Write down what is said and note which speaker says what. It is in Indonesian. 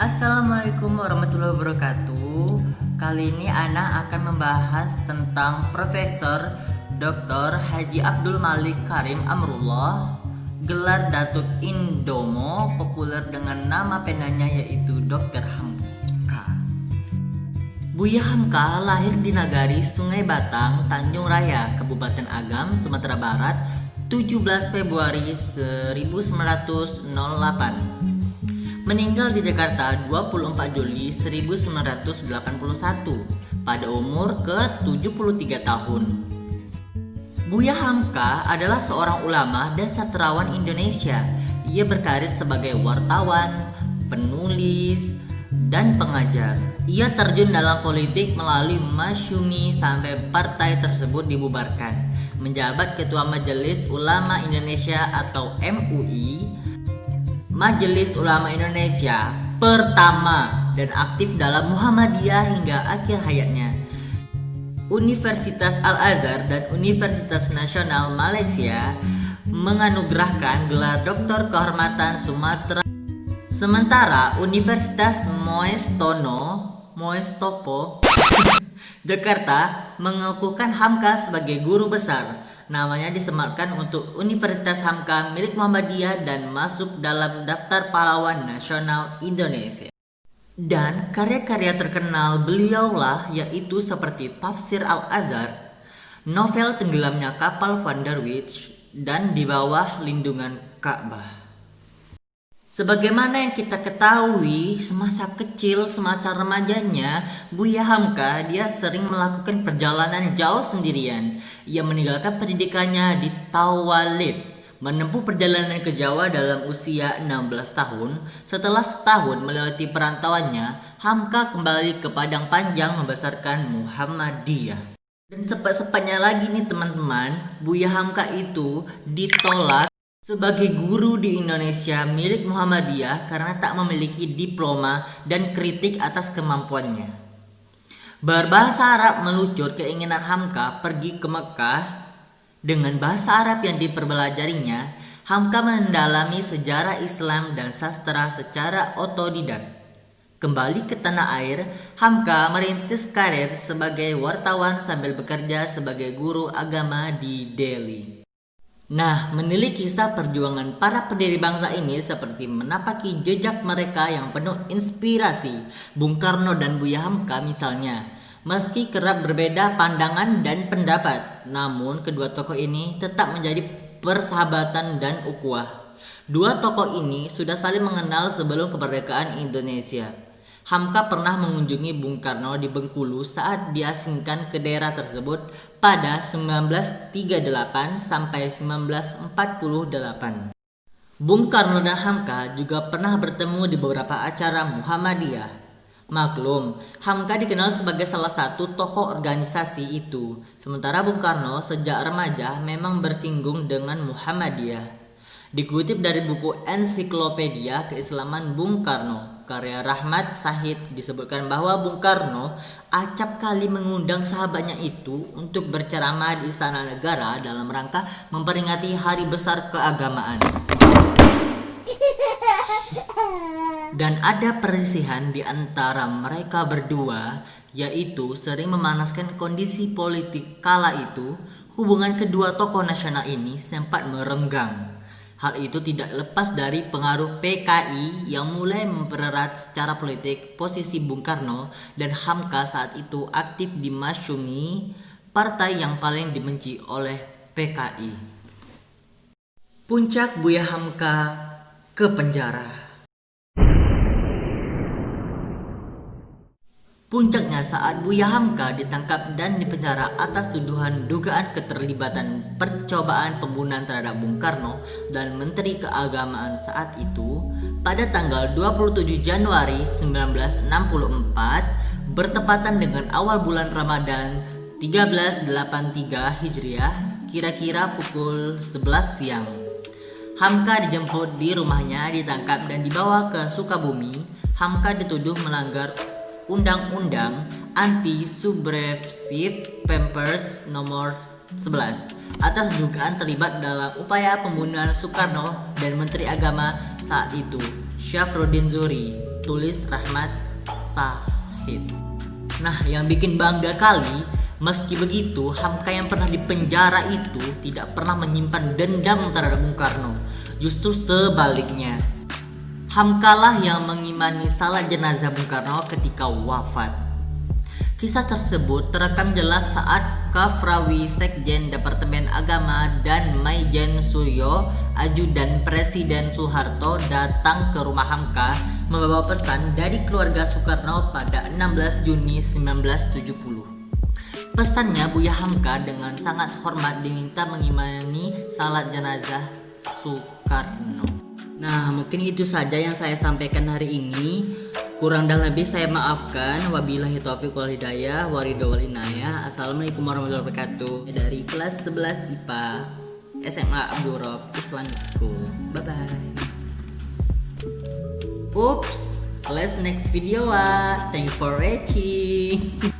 Speaker 1: Assalamualaikum warahmatullahi wabarakatuh. Kali ini Ana akan membahas tentang Profesor Dr. Haji Abdul Malik Karim Amrullah, gelar Datuk Indomo, populer dengan nama penanya yaitu Dr. Hamka. Buya Hamka lahir di Nagari Sungai Batang, Tanjung Raya, Kabupaten Agam, Sumatera Barat, 17 Februari 1908. Meninggal di Jakarta 24 Juli 1981 pada umur ke-73 tahun. Buya Hamka adalah seorang ulama dan sastrawan Indonesia. Ia berkarir sebagai wartawan, penulis, dan pengajar. Ia terjun dalam politik melalui Masyumi sampai partai tersebut dibubarkan. Menjabat Ketua Majelis Ulama Indonesia atau MUI, Majelis Ulama Indonesia pertama, dan aktif dalam Muhammadiyah hingga akhir hayatnya. Universitas Al-Azhar dan Universitas Nasional Malaysia menganugerahkan gelar Doktor Kehormatan Sumatera. Sementara Universitas Moestopo Jakarta mengukuhkan Hamka sebagai guru besar. Namanya disematkan untuk Universitas Hamka milik Muhammadiyah dan masuk dalam daftar pahlawan nasional Indonesia. Dan karya-karya terkenal beliaulah yaitu seperti Tafsir Al-Azhar, novel Tenggelamnya Kapal Van der Wijk, dan Di Bawah Lindungan Ka'bah. Sebagaimana yang kita ketahui, semasa kecil, semasa remajanya, Buya Hamka dia sering melakukan perjalanan jauh sendirian. Ia meninggalkan pendidikannya di Tawalib, menempuh perjalanan ke Jawa dalam usia 16 tahun. Setelah setahun melewati perantauannya, Hamka kembali ke Padang Panjang membesarkan Muhammadiyah. Dan sepatnya lagi nih teman-teman, Buya Hamka itu ditolak sebagai guru di Indonesia milik Muhammadiyah karena tak memiliki diploma dan kritik atas kemampuannya. Berbahasa Arab meluncur keinginan Hamka pergi ke Mekah. Dengan bahasa Arab yang diperbelajarinya, Hamka mendalami sejarah Islam dan sastra secara otodidak. Kembali ke tanah air, Hamka merintis karir sebagai wartawan sambil bekerja sebagai guru agama di Delhi. Nah, menilik kisah perjuangan para pendiri bangsa ini seperti menapaki jejak mereka yang penuh inspirasi, Bung Karno dan Buya Hamka misalnya. Meski kerap berbeda pandangan dan pendapat, namun kedua tokoh ini tetap menjadi persahabatan dan ukhuwah. Dua tokoh ini sudah saling mengenal sebelum kemerdekaan Indonesia. Hamka pernah mengunjungi Bung Karno di Bengkulu saat diasingkan ke daerah tersebut pada 1938 sampai 1948. Bung Karno dan Hamka juga pernah bertemu di beberapa acara Muhammadiyah. Maklum, Hamka dikenal sebagai salah satu tokoh organisasi itu, sementara Bung Karno sejak remaja memang bersinggung dengan Muhammadiyah. Dikutip dari buku Ensiklopedia Keislaman Bung Karno, karya Rahmat Sahid, disebutkan bahwa Bung Karno acap kali mengundang sahabatnya itu untuk berceramah di Istana Negara dalam rangka memperingati hari besar keagamaan. Dan ada perselisihan di antara mereka berdua, yaitu sering memanaskan kondisi politik kala itu. Hubungan kedua tokoh nasional ini sempat merenggang. Hal itu tidak lepas dari pengaruh PKI yang mulai mempererat secara politik posisi Bung Karno, dan Hamka saat itu aktif di Masyumi, partai yang paling dibenci oleh PKI. Puncak Buya Hamka ke penjara. Puncaknya saat Buya Hamka ditangkap dan dipenjara atas tuduhan dugaan keterlibatan percobaan pembunuhan terhadap Bung Karno dan Menteri Keagamaan saat itu pada tanggal 27 Januari 1964 bertepatan dengan awal bulan Ramadan 1383 Hijriah, kira-kira pukul 11 siang. Hamka dijemput di rumahnya, ditangkap dan dibawa ke Sukabumi. Hamka dituduh melanggar Undang-Undang Anti-Subversif Papers nomor 11 atas dugaan terlibat dalam upaya pembunuhan Soekarno dan Menteri Agama saat itu, Syafruddin Zuri, tulis Rahmat Sahid. Nah, yang bikin bangga kali, meski begitu Hamka yang pernah dipenjara itu tidak pernah menyimpan dendam terhadap Bung Karno. Justru sebaliknya, Hamkalah yang mengimani salat jenazah Bung Karno ketika wafat. Kisah tersebut terekam jelas saat Kafrawi Sekjen Departemen Agama dan Maijen Suryo, ajudan Presiden Soeharto, datang ke rumah Hamka membawa pesan dari keluarga Soekarno pada 16 Juni 1970. Pesannya, Buya Hamka dengan sangat hormat diminta mengimani salat jenazah Soekarno. Nah, mungkin itu saja yang saya sampaikan hari ini. Kurang dan lebih saya maafkan. Wabillahi taufiq wal hidayah, waridho wal inayah. Assalamualaikum warahmatullahi wabarakatuh. Dari kelas 11 IPA SMA Abdul Rob Islamic School. Bye bye. Oops, let's next video. Thanks for watching.